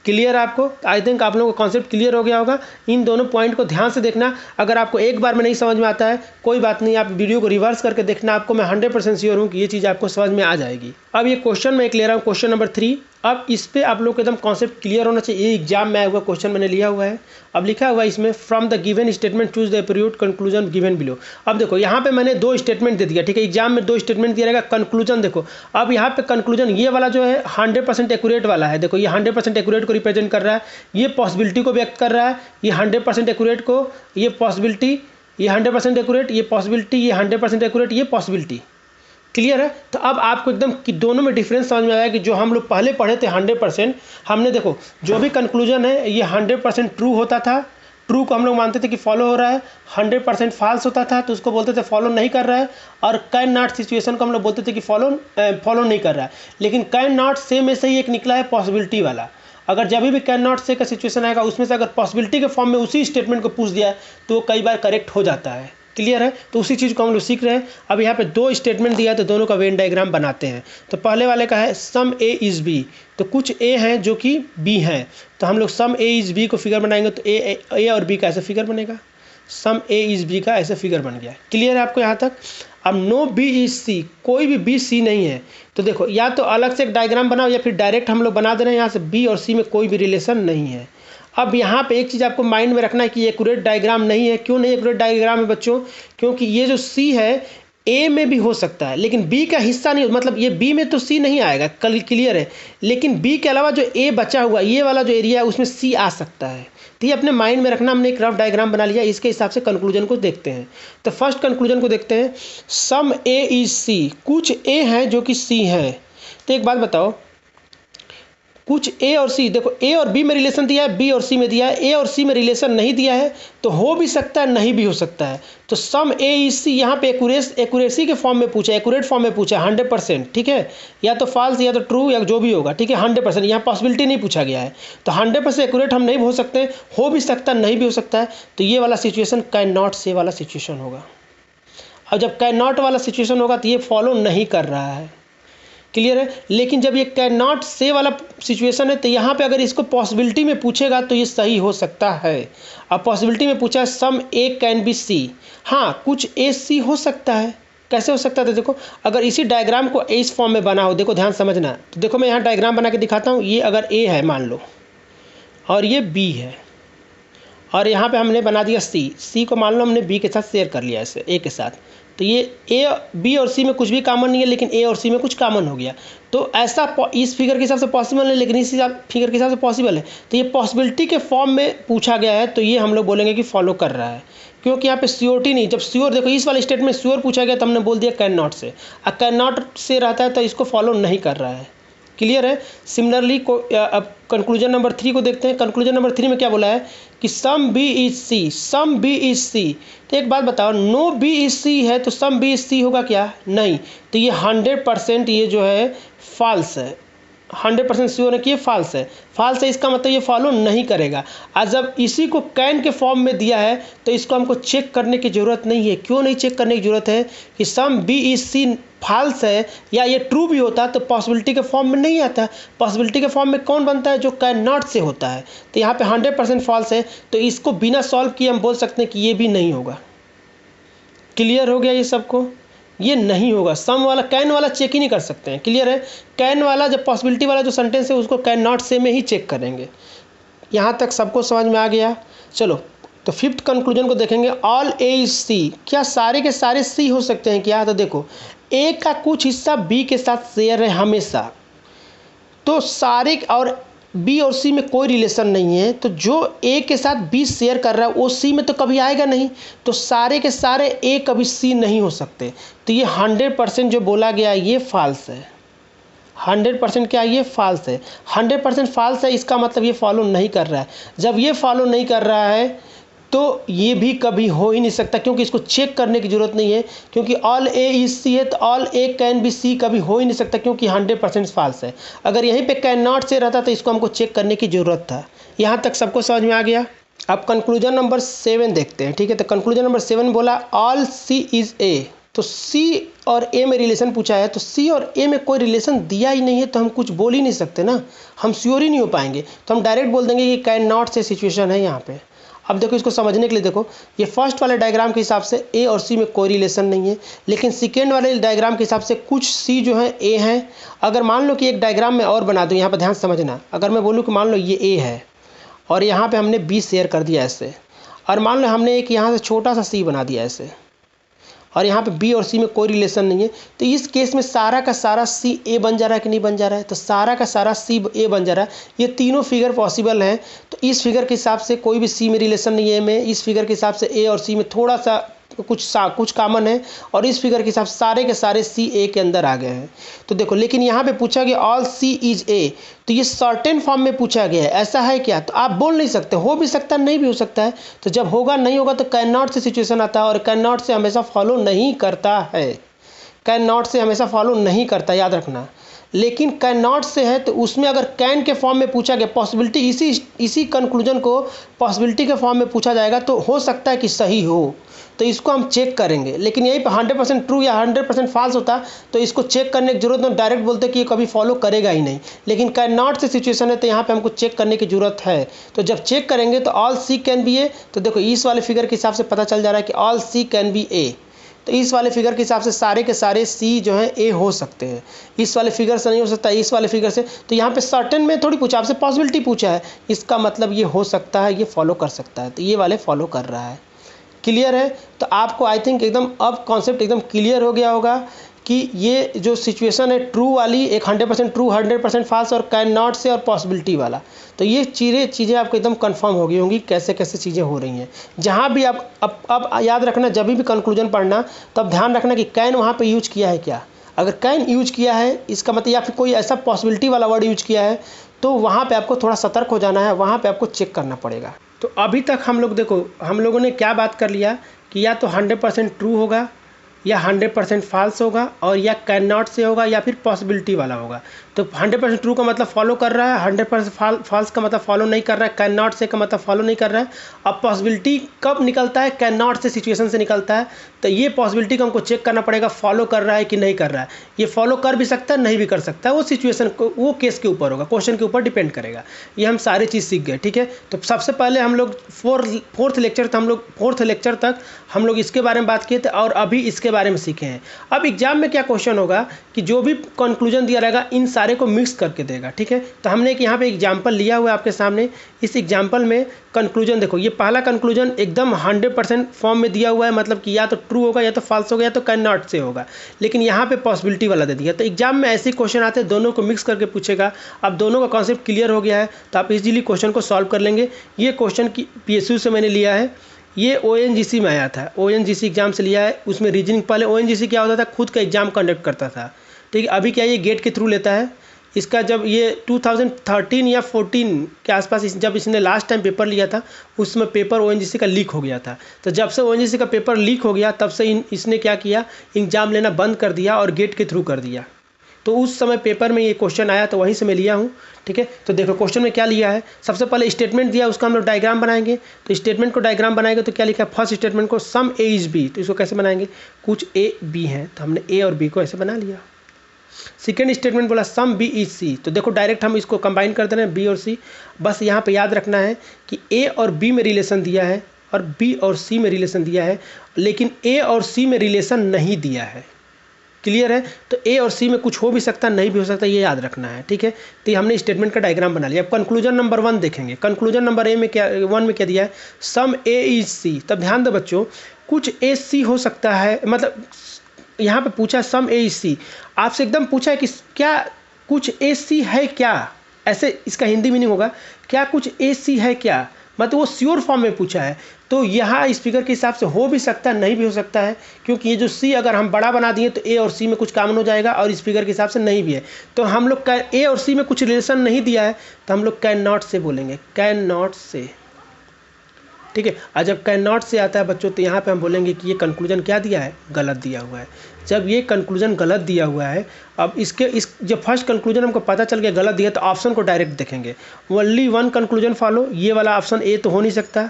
क्लियर आपको? आई थिंक आप लोगों को कॉन्सेप्ट क्लियर हो गया होगा। इन दोनों पॉइंट को ध्यान से देखना। अगर आपको एक बार में नहीं समझ में आता है, कोई बात नहीं, आप वीडियो को रिवर्स करके देखना। आपको मैं 100% श्योर हूँ कि ये चीज़ आपको समझ में आ जाएगी। अब ये क्वेश्चन मैं एक ले रहा हूँ, क्वेश्चन नंबर 3। अब इस पर आप लोग को एकदम कॉन्सेप्ट क्लियर होना चाहिए। ये एग्जाम में आया हुआ क्वेश्चन मैंने लिया हुआ है। अब लिखा हुआ है इसमें, from the given statement choose the appropriate conclusion given below. अब देखो यहाँ पे मैंने 2 स्टेटमेंट दे दिया। ठीक है, एग्जाम में 2 स्टेटमेंट दिया रहेगा। कंक्लूजन देखो, अब यहाँ पे कंक्लूजन ये वाला जो है 100% एक्यूरेट वाला है। देखो ये 100% एक्यूरेट को रिप्रेजेंट कर रहा है, ये पॉसिबिलिटी को व्यक्त कर रहा है। ये 100% एक्यूरेट को, ये पॉसिबिलिटी, ये 100% एक्यूरेट, ये पॉसिबिलिटी, ये 100% एक्यूरेट, ये पॉसिबिलिटी। क्लियर है? तो अब आपको एकदम कि दोनों में डिफरेंस समझ में आया कि जो हम लोग पहले पढ़े थे 100%, हमने देखो जो भी कंक्लूजन है ये 100% ट्रू होता था। ट्रू को हम लोग मानते थे कि फॉलो हो रहा है। 100% फॉल्स होता था तो उसको बोलते थे फॉलो नहीं कर रहा है। और कैन नॉट सिचुएशन को हम लोग बोलते थे कि फॉलो नहीं कर रहा है। लेकिन कैन नॉट से में से ही एक निकला है पॉसिबिलिटी वाला। अगर जब भी कैन नॉट से का सिचुएशन आएगा, उसमें से अगर पॉसिबिलिटी के फॉर्म में उसी स्टेटमेंट को पूछ दिया तो कई बार करेक्ट हो जाता है। क्लियर है? तो उसी चीज़ को हम लोग सीख रहे हैं। अब यहाँ पे 2 स्टेटमेंट दिया है तो दोनों का वेन डायग्राम बनाते हैं। तो पहले वाले का है सम ए इज़ बी, तो कुछ ए हैं जो कि बी हैं, तो हम लोग सम ए इज़ बी को फिगर बनाएंगे तो ए और बी का ऐसे फिगर बनेगा। सम ए इज़ बी का ऐसे फिगर बन गया। क्लियर है आपको यहाँ तक? अब नो बी इज सी, कोई भी बी सी नहीं है। तो देखो या तो अलग से एक डायग्राम बनाओ या फिर डायरेक्ट हम लोग बना दे रहे हैं यहाँ से, बी और सी में कोई भी रिलेशन नहीं है। अब यहाँ पे एक चीज़ आपको माइंड में रखना है कि एक्यूरेट डायग्राम नहीं है। क्यों नहीं एक्यूरेट डायग्राम है बच्चों? क्योंकि ये जो सी है ए में भी हो सकता है, लेकिन बी का हिस्सा नहीं, मतलब ये बी में तो सी नहीं आएगा। क्लियर है? लेकिन बी के अलावा जो ए बचा हुआ, ये वाला जो एरिया है उसमें सी आ सकता है। तो ये अपने माइंड में रखना। हमने एक रफ डायग्राम बना लिया, इसके हिसाब से कंक्लूजन को देखते हैं। तो फर्स्ट कंक्लूजन को देखते हैं, सम ए इज सी, कुछ ए हैं जो कि सी है। तो एक बात बताओ, कुछ ए और सी, देखो ए और बी में रिलेशन दिया है, बी और सी में दिया है। ए और सी में रिलेशन नहीं दिया है तो हो भी सकता है, नहीं भी हो सकता है। तो सम ए इज सी यहाँ पे एक्यूरेसी के फॉर्म में पूछा, एक्यूरेट फॉर्म में पूछा 100%। ठीक है, या तो फॉल्स या तो ट्रू या जो भी होगा। ठीक है, 100%, यहाँ पॉसिबिलिटी नहीं पूछा गया है। तो 100% एक्यूरेट हम नहीं हो सकते, हो भी सकता है, नहीं भी हो सकता है। तो ये वाला सिचुएशन कैन नॉट से वाला सिचुएशन होगा। और जब कैन नॉट वाला सिचुएशन होगा तो ये फॉलो नहीं कर रहा है। क्लियर है? लेकिन जब ये कैन नॉट से वाला सिचुएशन है तो यहाँ पे अगर इसको पॉसिबिलिटी में पूछेगा तो ये सही हो सकता है। अब पॉसिबिलिटी में पूछा है सम ए कैन बी सी, हाँ कुछ ए सी हो सकता है। कैसे हो सकता है? तो देखो अगर इसी डायग्राम को इस फॉर्म में बना हो, देखो ध्यान समझना। तो देखो मैं यहाँ डायग्राम बना के दिखाता हूँ। ये अगर ए है मान लो और ये बी है, और यहाँ पे हमने बना दिया सी को मान लो हमने बी के साथ शेयर कर लिया ऐसे ए के साथ। तो ये ए बी और सी में कुछ भी कॉमन नहीं है, लेकिन ए और सी में कुछ कॉमन हो गया। तो ऐसा इस फिगर के हिसाब से पॉसिबल नहीं, लेकिन इस फिगर के हिसाब से पॉसिबल है। तो ये पॉसिबिलिटी के फॉर्म में पूछा गया है, तो ये हम लोग बोलेंगे कि फॉलो कर रहा है। क्योंकि यहाँ पे श्योरिटी नहीं, जब श्योर, देखो इस वाले स्टेटमेंट में श्योर पूछा गया तो हमने बोल दिया कैन नॉट से। कैन नॉट से रहता है तो इसको फॉलो नहीं कर रहा है। क्लियर है। सिमिलरली अब कंक्लूजन नंबर 3 को देखते हैं। कंक्लूजन नंबर 3 में क्या बोला है कि some B is C, some B is C. तो एक बात बताओ, नो बी इज सी है तो सम बी इज सी होगा क्या? नहीं। तो ये 100% ये जो है फॉल्स है, 100% श्योर है कि ये फॉल्स है। फॉल्स है इसका मतलब ये फॉलो नहीं करेगा। आज जब इसी को कैन के फॉर्म में दिया है तो इसको हमको चेक करने की ज़रूरत नहीं है। क्यों नहीं चेक करने की ज़रूरत है कि some B is C false है या ये ट्रू भी होता तो पॉसिबिलिटी के फॉर्म में नहीं आता। पॉसिबिलिटी के फॉर्म में कौन बनता है? जो कैन नॉट से होता है। तो यहाँ पे 100% फॉल्स है, तो इसको बिना सॉल्व किए हम बोल सकते हैं कि ये भी नहीं होगा। क्लियर हो गया ये सबको? ये नहीं होगा। सम वाला कैन वाला चेक ही नहीं कर सकते हैं। क्लियर है। कैन वाला जब पॉसिबिलिटी वाला जो सेंटेंस है उसको कैन नॉट से में ही चेक करेंगे। यहाँ तक सबको समझ में आ गया? चलो तो फिफ्थ कंक्लूजन को देखेंगे। All A is C. क्या सारे के सारे सी हो सकते हैं क्या? तो देखो, ए का कुछ हिस्सा बी के साथ शेयर है हमेशा, तो सारे और बी और सी में कोई रिलेशन नहीं है, तो जो ए के साथ बी शेयर कर रहा है वो सी में तो कभी आएगा नहीं। तो सारे के सारे ए कभी सी नहीं हो सकते। तो ये 100% जो बोला गया ये फॉल्स है। 100% क्या? ये फॉल्स है। 100% फॉल्स है, इसका मतलब ये फॉलो नहीं कर रहा है। जब ये फॉलो नहीं कर रहा है तो ये भी कभी हो ही नहीं सकता, क्योंकि इसको चेक करने की ज़रूरत नहीं है, क्योंकि ऑल ए इज सी है तो all A can be C कभी हो ही नहीं सकता, क्योंकि 100% फॉल्स है। अगर यहीं पे कैन नॉट से रहता तो इसको हमको चेक करने की ज़रूरत था। यहाँ तक सबको समझ में आ गया? अब कंक्लूजन नंबर 7 देखते हैं। ठीक है, तो कंक्लूजन नंबर 7 बोला ऑल सी इज़ ए। तो सी और ए में रिलेशन पूछा है, तो सी और ए में कोई रिलेशन दिया ही नहीं है तो हम कुछ बोल ही नहीं सकते ना, हम श्योर ही नहीं हो पाएंगे। तो हम डायरेक्ट बोल देंगे कि कैन नॉट से सिचुएशन है यहाँ पे। अब देखो, इसको समझने के लिए देखो, ये फर्स्ट वाले डायग्राम के हिसाब से ए और सी में कोई रिलेशन नहीं है, लेकिन सेकेंड वाले डायग्राम के हिसाब से कुछ सी जो है ए हैं। अगर मान लो कि एक डायग्राम में और बना दूँ, यहाँ पर ध्यान समझना, अगर मैं बोलूँ कि मान लो ये ए है और यहाँ पे हमने बी शेयर कर दिया ऐसे, और मान लो हमने एक यहाँ से छोटा सा सी बना दिया ऐसे, और यहाँ पे बी और सी में कोई रिलेशन नहीं है, तो इस केस में सारा का सारा सी ए बन जा रहा है कि नहीं बन जा रहा है? तो सारा का सारा सी ए बन जा रहा है। ये तीनों फिगर पॉसिबल हैं। तो इस फिगर के हिसाब से कोई भी सी में रिलेशन नहीं है में, इस फिगर के हिसाब से ए और सी में थोड़ा सा कुछ कॉमन है, और इस फिगर के हिसाब से सारे के सारे सी ए के अंदर आ गए हैं। तो देखो, लेकिन यहाँ पे पूछा गया ऑल सी इज ए, तो ये सर्टेन फॉर्म में पूछा गया है, ऐसा है क्या? तो आप बोल नहीं सकते, हो भी सकता है नहीं भी हो सकता है। तो जब होगा नहीं होगा तो कैन नॉट से सिचुएशन आता है, और कैन नॉट से हमेशा फॉलो नहीं करता है। कैन नॉट से हमेशा फॉलो नहीं करता, याद रखना। लेकिन कैन नॉट से है तो उसमें अगर कैन के फॉर्म में पूछा गया, पॉसिबिलिटी इसी कंक्लूजन को पॉसिबिलिटी के फॉर्म में पूछा जाएगा तो हो सकता है कि सही हो, तो इसको हम चेक करेंगे। लेकिन यहीं पर 100% ट्रू या 100% फॉल्स होता तो इसको चेक करने की जरूरत नहीं, डायरेक्ट बोलते कि ये कभी फॉलो करेगा ही नहीं। लेकिन कैन नॉट से सिचुएशन है तो यहाँ पे हमको चेक करने की जरूरत है। तो जब चेक करेंगे तो ऑल सी कैन बी ए, तो देखो इस वाले फिगर के हिसाब से पता चल जा रहा है कि ऑल सी कैन बी ए। तो इस वाले फिगर के हिसाब से सारे के सारे सी जो हैं ए हो सकते हैं। इस वाले फिगर से नहीं हो सकता, इस वाले फिगर से। तो यहाँ पे सर्टेन में थोड़ी पूछा, आपसे पॉसिबिलिटी पूछा है, इसका मतलब ये हो सकता है, ये फॉलो कर सकता है, तो ये वाले फॉलो कर रहा है। क्लियर है? तो आपको आई थिंक एकदम अब कॉन्सेप्ट एकदम क्लियर हो गया होगा कि ये जो सिचुएशन है ट्रू वाली, एक 100% ट्रू 100% फॉल्स और कैन नॉट से और पॉसिबिलिटी वाला, तो ये चीज़ें आपको एकदम कंफर्म हो गई होंगी कैसे कैसे चीज़ें हो रही हैं। जहाँ भी आप अब याद रखना, जब भी कंक्लूजन पढ़ना तब ध्यान रखना कि कैन वहाँ पे यूज किया है क्या। अगर कैन यूज किया है इसका मतलब, या फिर कोई ऐसा पॉसिबिलिटी वाला वर्ड यूज किया है, तो वहाँ पे आपको थोड़ा सतर्क हो जाना है, वहाँ पे आपको चेक करना पड़ेगा। तो अभी तक हम लोग देखो, हम लोगों ने क्या बात कर लिया कि या तो 100% ट्रू होगा या 100% फॉल्स होगा, और या कैन नॉट से होगा या फिर पॉसिबिलिटी वाला होगा। तो 100% ट्रू का मतलब फॉलो कर रहा है, 100% फॉल्स का मतलब फॉलो नहीं कर रहा है, कैन नॉट से का मतलब फॉलो नहीं कर रहा है। अब पॉसिबिलिटी कब निकलता है? कैन नॉट से सिचुएशन से निकलता है। तो ये पॉसिबिलिटी को हमको चेक करना पड़ेगा, फॉलो कर रहा है कि नहीं कर रहा है। ये फॉलो कर भी सकता है, नहीं भी कर सकता है, वो सिचुएशन को, वो केस के ऊपर होगा, क्वेश्चन के ऊपर डिपेंड करेगा। ये हम सारी चीज़ सीख गए। ठीक है, तो सबसे पहले हम लोग फोर्थ लेक्चर तक हम लोग इसके बारे में बात किए थे, और अभी इसके बारे में सीखे हैं। अब एग्जाम में क्या क्वेश्चन होगा कि जो भी कंक्लूजन दिया रहेगा इन सारे को मिक्स करके देगा। ठीक है, तो हमने एक यहाँ पे एग्जाम्पल लिया हुआ है आपके सामने। इस एग्जाम्पल में कंक्लूजन देखो, ये पहला कंक्लूजन एकदम 100% फॉर्म में दिया हुआ है, मतलब कि या तो ट्रू होगा या तो फॉल्स होगा या तो कैन नॉट से होगा, लेकिन यहाँ पे पॉसिबिलिटी वाला दे दिया। तो एग्जाम में ऐसे क्वेश्चन आते हैं, दोनों को मिक्स करके पूछेगा। अब दोनों का कॉन्सेप्ट क्लियर हो गया है तो आप इजीली क्वेश्चन को सॉल्व कर लेंगे। ये क्वेश्चन की PSU से मैंने लिया है, ये ONGC में आया था, ONGC एग्जाम से लिया है। उसमें रीजनिंग, पहले ONGC क्या होता था, खुद का एग्जाम कंडक्ट करता था। ठीक है, अभी क्या ये गेट के थ्रू लेता है, इसका जब ये 2013 या 14 के आसपास जब इसने लास्ट टाइम पेपर लिया था उसमें पेपर ओएनजीसी का लीक हो गया था। तो जब से ओएनजीसी का पेपर लीक हो गया तब से इसने क्या किया, एग्ज़ाम लेना बंद कर दिया और गेट के थ्रू कर दिया। तो उस समय पेपर में ये क्वेश्चन आया तो वहीं से मैं लिया हूँ। ठीक है, तो देखो क्वेश्चन में क्या लिया है। सबसे पहले स्टेटमेंट दिया, उसका हम लोग डायग्राम बनाएंगे। तो स्टेटमेंट को डायग्राम बनाएंगे तो क्या लिखा है, फर्स्ट स्टेटमेंट को सम ए इज बी, तो इसको कैसे बनाएंगे, कुछ ए बी हैं तो हमने ए और बी को ऐसे बना लिया। सेकेंड स्टेटमेंट बोला सम बी इज सी, तो देखो डायरेक्ट हम इसको कंबाइन कर दे रहे हैं बी और सी। बस यहाँ पे याद रखना है कि ए और बी में रिलेशन दिया है और बी और सी में रिलेशन दिया है, लेकिन ए और सी में रिलेशन नहीं दिया है। क्लियर है, तो ए और सी में कुछ हो भी सकता नहीं भी हो सकता, ये याद रखना है। ठीक है, तो ये हमने स्टेटमेंट का डायग्राम बना लिया। अब कंक्लूजन नंबर 1 देखेंगे। कंक्लूजन नंबर 1 में क्या दिया है, सम ए इज सी। तब ध्यान दो बच्चों, कुछ ए सी हो सकता है, मतलब यहाँ पे पूछा है सम ए इज सी, आपसे एकदम पूछा है कि क्या कुछ ए सी है क्या, ऐसे इसका हिंदी मीनिंग होगा क्या कुछ ए सी है क्या, मतलब वो श्योर फॉर्म में पूछा है। तो यहाँ इस फिगर के हिसाब से हो भी सकता है नहीं भी हो सकता है, क्योंकि ये जो सी अगर हम बड़ा बना दिए तो ए और सी में कुछ कॉमन हो जाएगा और इस फिगर के हिसाब से नहीं भी है। तो हम लोग का ए और सी में कुछ रिलेशन नहीं दिया है तो हम लोग कैन नॉट से बोलेंगे, कैन नॉट से। ठीक है, और जब कैन नॉट से आता है बच्चों तो यहाँ पे हम बोलेंगे कि ये कंक्लूजन क्या दिया है, गलत दिया हुआ है। जब ये कंक्लूजन गलत दिया हुआ है, अब जब फर्स्ट कंक्लूजन हमको पता चल गया गलत दिया तो ऑप्शन को डायरेक्ट देखेंगे। ओनली वन कंक्लूजन फॉलो, ये वाला ऑप्शन ए तो हो नहीं सकता।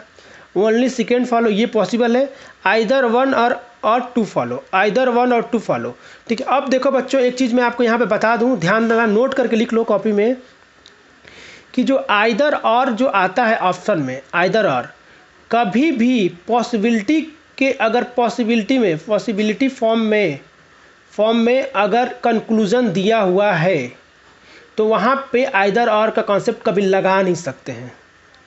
ओनली सेकेंड फॉलो, ये पॉसिबल है। आइदर वन और टू फॉलो, आइदर वन और टू फॉलो। ठीक है, अब देखो बच्चों एक चीज़ मैं आपको यहाँ पे बता दूँ, ध्यान देना, नोट करके लिख लो कॉपी में, कि जो आइदर और जो आता है ऑप्शन में, आइदर और कभी भी पॉसिबिलिटी के, अगर पॉसिबिलिटी फॉर्म में अगर कंक्लूजन दिया हुआ है तो वहाँ पे आइदर और का कॉन्सेप्ट कभी लगा नहीं सकते हैं।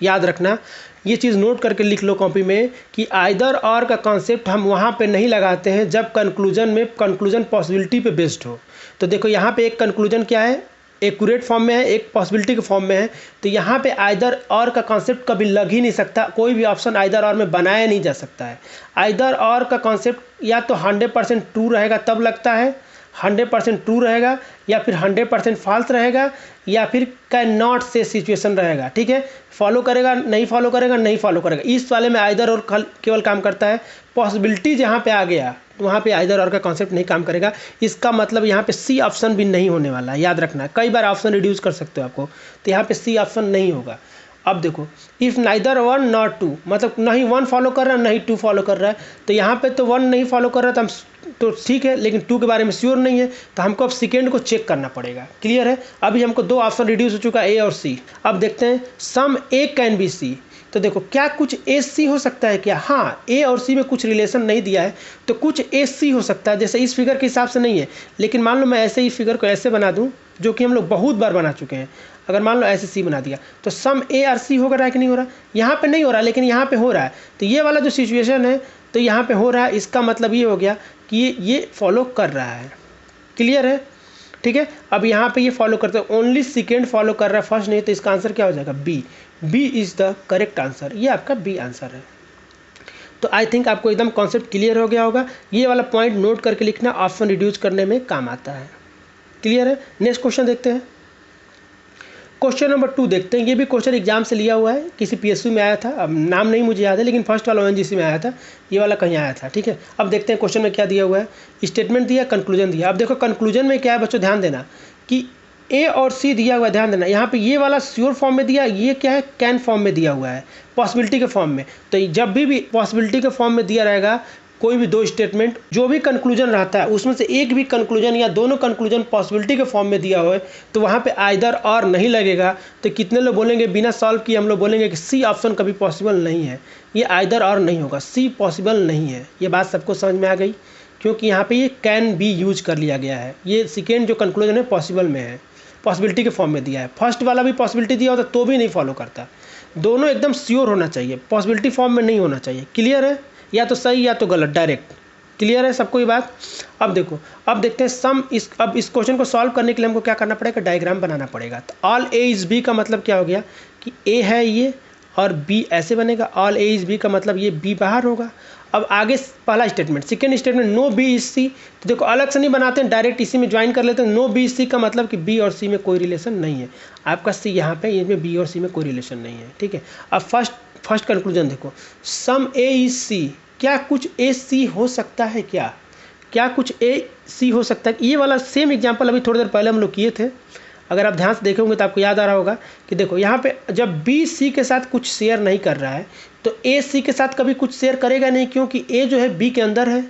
याद रखना, ये चीज़ नोट करके लिख लो कॉपी में कि आइदर और का कॉन्सेप्ट हम वहाँ पे नहीं लगाते हैं जब कंक्लूजन पॉसिबिलिटी पे बेस्ड हो। तो देखो यहाँ पे एक कंक्लूजन क्या है, एक्यूरेट फॉर्म में है, एक पॉसिबिलिटी के फॉर्म में है, तो यहाँ पे आइदर और का कॉन्सेप्ट कभी लग ही नहीं सकता। कोई भी ऑप्शन आइदर और में बनाया नहीं जा सकता है। आइदर और का कॉन्सेप्ट या तो 100% ट्रू रहेगा तब लगता है, 100% ट्रू रहेगा, या फिर 100% फॉल्स रहेगा, या फिर कैन नॉट से सिचुएशन रहेगा। ठीक है, फॉलो करेगा नहीं फॉलो करेगा नहीं फॉलो करेगा, इस वाले में आइदर और केवल काम करता है। पॉसिबिलिटी जहाँ पे आ गया तो वहाँ पे आइदर और का कॉन्सेप्ट नहीं काम करेगा। इसका मतलब यहाँ पे सी ऑप्शन भी नहीं होने वाला है, याद रखना। कई बार ऑप्शन रिड्यूस कर सकते हो आपको, तो यहाँ पे सी ऑप्शन नहीं होगा। अब देखो, if neither one nor two, मतलब नहीं वन फॉलो कर रहा है नहीं टू फॉलो कर रहा है, तो यहाँ पे तो वन नहीं फॉलो कर रहा तो ठीक है, लेकिन टू के बारे में श्योर नहीं है, तो हमको अब सेकेंड को चेक करना पड़ेगा। क्लियर है, अभी हमको दो ऑप्शन रिड्यूस हो चुका है, ए और सी। अब देखते हैं सम ए कैन बी सी, तो देखो क्या कुछ ए सी हो सकता है क्या, हाँ ए और सी में कुछ रिलेशन नहीं दिया है तो कुछ ए सी हो सकता है, जैसे इस फिगर के हिसाब से नहीं है, लेकिन मान लो मैं ऐसे ही फिगर को ऐसे बना दूं, जो कि हम लोग बहुत बार बना चुके हैं। अगर मान लो ऐसे सी बना दिया तो सम ए और सी हो रहा है कि नहीं हो रहा, यहाँ पे नहीं हो रहा लेकिन यहाँ पे हो रहा है। तो ये वाला जो सिचुएशन है तो यहाँ पे हो रहा है, इसका मतलब ये हो गया कि ये फॉलो कर रहा है। क्लियर है, ठीक है। अब यहाँ पे ये फॉलो करते हैं, ओनली सेकेंड फॉलो कर रहा है, फर्स्ट नहीं, तो इसका आंसर क्या हो जाएगा, B. B is the correct answer, ये आपका बी आंसर है। तो आई थिंक आपको एकदम कॉन्सेप्ट क्लियर हो गया होगा। ये वाला पॉइंट नोट करके लिखना, ऑप्शन रिड्यूस करने में काम आता है। क्लियर है, नेक्स्ट क्वेश्चन देखते हैं। क्वेश्चन नंबर 2 देखते हैं। ये भी क्वेश्चन एग्जाम से लिया हुआ है, किसी पीएसयू में आया था, अब नाम नहीं मुझे याद है, लेकिन फर्स्ट वाला ओएनजीसी में आया था, ये वाला कहीं आया था। ठीक है, अब देखते हैं क्वेश्चन में क्या दिया हुआ है। स्टेटमेंट दिया, कंक्लूजन दिया। अब देखो कंक्लूजन में क्या है बच्चों, ध्यान देना कि ए और सी दिया हुआ है, ध्यान देना। यहाँ पे ये वाला श्योर फॉर्म में दिया, ये क्या है, कैन फॉर्म में दिया हुआ है, पॉसिबिलिटी के फॉर्म में। तो जब भी पॉसिबिलिटी के फॉर्म में दिया रहेगा कोई भी दो स्टेटमेंट, जो भी कंक्लूजन रहता है उसमें से एक भी कंक्लूजन या दोनों कंक्लूजन पॉसिबिलिटी के फॉर्म में दिया हो तो वहाँ पे आइदर और नहीं लगेगा। तो कितने लोग बोलेंगे बिना सॉल्व किए, हम लोग बोलेंगे कि सी ऑप्शन कभी पॉसिबल नहीं है, ये आइदर और नहीं होगा, सी पॉसिबल नहीं है। ये बात सबको समझ में आ गई, क्योंकि यहाँ पे ये कैन बी यूज कर लिया गया है। ये सेकेंड जो कंक्लूजन है पॉसिबल में है, पॉसिबिलिटी के फॉर्म में दिया है। फर्स्ट वाला भी पॉसिबिलिटी दिया होता तो भी नहीं फॉलो करता। दोनों एकदम श्योर होना चाहिए, पॉसिबिलिटी फॉर्म में नहीं होना चाहिए। क्लियर है, या तो सही या तो गलत, डायरेक्ट। क्लियर है सबको ये बात। अब देखो, अब देखते हैं अब इस क्वेश्चन को सॉल्व करने के लिए हमको क्या करना पड़ेगा, डायग्राम बनाना पड़ेगा। तो ऑल ए इज बी का मतलब क्या हो गया कि ए है ये और बी ऐसे बनेगा। ऑल ए इज बी का मतलब ये बी बाहर होगा, अब आगे पहला statement, second statement no B is C. तो देखो अलग से नहीं बनाते हैं, डायरेक्ट इसी में ज्वाइन कर लेते हैं। नो बी इज सी का मतलब कि बी और सी में कोई रिलेशन नहीं है। आपका सी यहाँ पे, इसमें बी और सी में कोई रिलेशन नहीं है, ठीक है। अब फर्स्ट कंक्लूजन देखो, सम ए इज सी। क्या कुछ ए सी हो सकता है? क्या कुछ ए सी हो सकता है? ये वाला सेम एग्जाम्पल अभी थोड़ी देर पहले हम लोग किए थे। अगर आप ध्यान से देखे होंगे तो आपको याद आ रहा होगा कि देखो यहाँ पे जब बी सी के साथ कुछ शेयर नहीं कर रहा है तो ए सी के साथ कभी कुछ शेयर करेगा नहीं, क्योंकि ए जो है बी के अंदर है,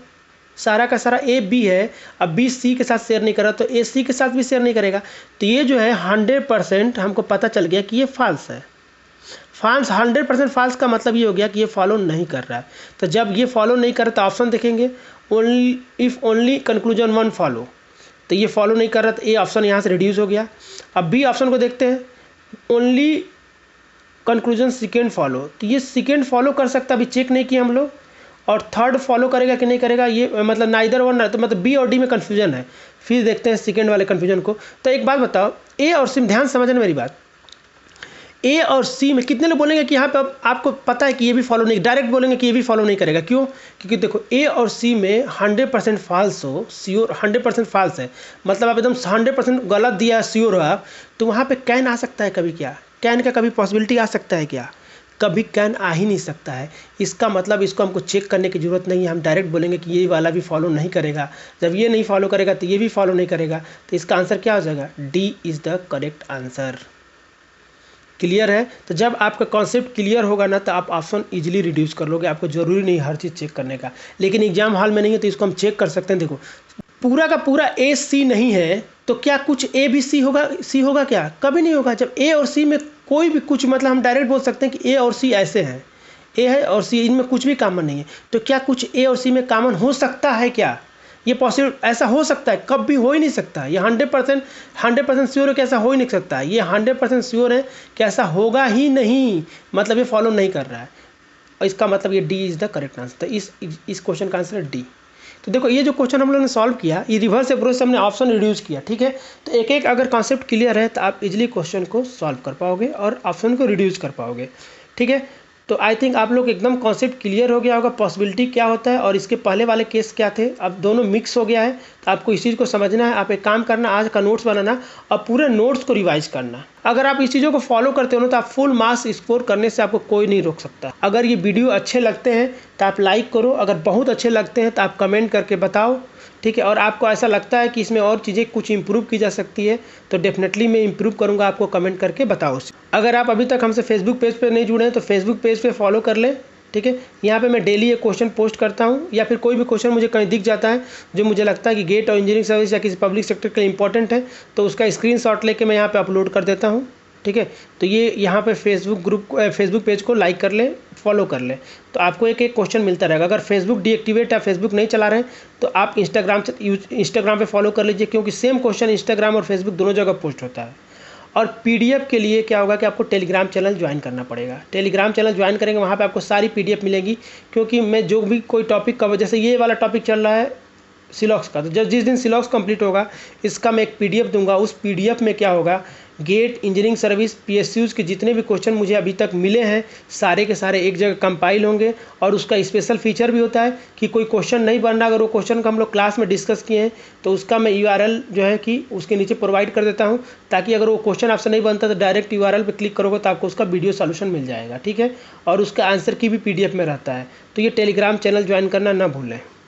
सारा का सारा ए बी है। अब बी सी के साथ शेयर नहीं कर रहा तो ए सी के साथ भी शेयर नहीं करेगा। तो ये जो है 100% हमको पता चल गया कि ये फॉल्स है। फॉल्स, 100% फॉल्स का मतलब ये हो गया कि ये फॉलो नहीं कर रहा है। तो जब ये फॉलो नहीं कर रहा तो ऑप्शन देखेंगे, only if only conclusion 1 follow. तो ये फॉलो नहीं कर रहा तो ए ऑप्शन यहाँ से रिड्यूस हो गया। अब बी ऑप्शन को देखते हैं, ओनली कंक्लूजन सेकेंड फॉलो। तो ये सेकेंड फॉलो कर सकता है, अभी चेक नहीं किया हम लोग। और थर्ड फॉलो करेगा कि नहीं करेगा, ये मतलब नाइदर वन, तो मतलब बी और डी में कन्फ्यूजन है। फिर देखते हैं सेकेंड वाले कन्फ्यूजन को। तो एक बात बताओ, ए और सी, ध्यान समझना मेरी बात, ए और सी में कितने लोग बोलेंगे कि यहाँ पे आपको पता है कि ये भी फॉलो नहीं, डायरेक्ट बोलेंगे कि ये भी फॉलो नहीं करेगा? क्यों? क्योंकि देखो ए और सी में 100% फॉल्स हो, श्योर 100% फॉल्स है, मतलब आप एकदम 100% गलत दिया, श्योर हो आप, तो वहाँ पे कैन आ सकता है कभी? क्या कैन का कभी पॉसिबिलिटी आ सकता है क्या? कभी कैन आ ही नहीं सकता है। इसका मतलब इसको हमको चेक करने की ज़रूरत नहीं है, हम डायरेक्ट बोलेंगे कि ये वाला भी फॉलो नहीं करेगा। जब ये नहीं फॉलो करेगा तो ये भी फॉलो नहीं करेगा। तो इसका आंसर क्या हो जाएगा? D is the correct answer. Clear है? तो जब आपका कॉन्सेप्ट क्लियर होगा ना तो आप ऑप्शन इजीली रिड्यूस कर लोगे। आपको ज़रूरी नहीं हर चीज़ चेक करने का, लेकिन एग्जाम हॉल में नहीं है तो इसको हम चेक कर सकते हैं। देखो पूरा का पूरा ए सी नहीं है तो क्या कुछ ए भी सी होगा? सी होगा क्या? कभी नहीं होगा। जब ए और सी में कोई भी कुछ, मतलब हम डायरेक्ट बोल सकते हैं कि ए और सी ऐसे हैं, ए है और सी, इनमें कुछ भी कॉमन नहीं है। तो क्या कुछ ए और सी में कॉमन हो सकता है? क्या ये पॉसिबल? ऐसा हो सकता है? कभी हो ही नहीं सकता। ये 100% श्योर है कि ऐसा हो ही नहीं सकता। ये 100% श्योर है कि ऐसा होगा ही नहीं, मतलब ये फॉलो नहीं कर रहा है। और इसका मतलब ये D is the correct answer. तो इस क्वेश्चन का आंसर है डी। तो देखो ये जो क्वेश्चन हम लोगों ने सॉल्व किया, ये रिवर्स अप्रोच से हमने ऑप्शन रिड्यूस किया, ठीक है। तो एक एक अगर कॉन्सेप्ट क्लियर है तो आप इजीली क्वेश्चन को सॉल्व कर पाओगे और ऑप्शन को रिड्यूस कर पाओगे, ठीक है। तो आई थिंक आप लोग एकदम कॉन्सेप्ट क्लियर हो गया होगा, पॉसिबिलिटी क्या होता है और इसके पहले वाले केस क्या थे। अब दोनों मिक्स हो गया है तो आपको इस चीज़ को समझना है। आप एक काम करना, आज का नोट्स बनाना और पूरे नोट्स को रिवाइज करना। अगर आप इस चीज़ों को फॉलो करते हो ना तो आप फुल मार्क्स स्कोर करने से आपको कोई नहीं रोक सकता। अगर ये वीडियो अच्छे लगते हैं तो आप लाइक करो, अगर बहुत अच्छे लगते हैं तो आप कमेंट करके बताओ, ठीक है। और आपको ऐसा लगता है कि इसमें और चीज़ें कुछ इंप्रूव की जा सकती है तो डेफिनेटली मैं इंप्रूव करूँगा, आपको कमेंट करके बताओ। अगर आप अभी तक हमसे फेसबुक पेज पे नहीं जुड़े हैं तो फेसबुक पेज पे फॉलो कर लें, ठीक है। यहाँ पे मैं डेली एक क्वेश्चन पोस्ट करता हूँ, या फिर कोई भी क्वेश्चन मुझे कहीं दिख जाता है जो मुझे लगता है कि गेट और इंजीनियरिंग सर्विस या किसी पब्लिक सेक्टर के लिए इंपॉर्टेंट है तो उसका स्क्रीनशॉट लेके मैं यहाँ पे अपलोड कर देता हूँ, ठीक है। तो ये यहाँ पे फेसबुक पेज को लाइक कर लें, फॉलो कर लें, तो आपको एक एक क्वेश्चन मिलता रहेगा। अगर फेसबुक डीएक्टिवेट या फेसबुक नहीं चला रहे हैं तो आप इंस्टाग्राम पे फॉलो कर लीजिए, क्योंकि सेम क्वेश्चन इंस्टाग्राम और फेसबुक दोनों जगह पोस्ट होता है। और पीडीएफ के लिए क्या होगा कि आपको टेलीग्राम चैनल ज्वाइन करना पड़ेगा। टेलीग्राम चैनल ज्वाइन करेंगे, वहाँ पे आपको सारी पीडीएफ मिलेगी, क्योंकि मैं जो भी कोई टॉपिक कवर, जैसे ये वाला टॉपिक चल रहा है सिलॉक्स का, तो जिस दिन सिलॉक्स कंप्लीट होगा इसका मैं एक पीडीएफ दूंगा। उस पीडीएफ में क्या होगा, गेट, इंजीनियरिंग सर्विस, पीएसयूज़ के जितने भी क्वेश्चन मुझे अभी तक मिले हैं सारे के सारे एक जगह कंपाइल होंगे। और उसका स्पेशल फीचर भी होता है कि कोई क्वेश्चन नहीं बन रहा, अगर वो क्वेश्चन का हम लोग क्लास में डिस्कस किए हैं तो उसका मैं यूआरएल जो है कि उसके नीचे प्रोवाइड कर देता हूँ, ताकि अगर वो क्वेश्चन आपसे नहीं बनता तो डायरेक्ट यूआरएल पे क्लिक करोगे तो आपको उसका वीडियो सॉल्यूशन मिल जाएगा, ठीक है। और उसका आंसर की भी पीडीएफ में रहता है। तो ये टेलीग्राम चैनल ज्वाइन करना ना भूलें।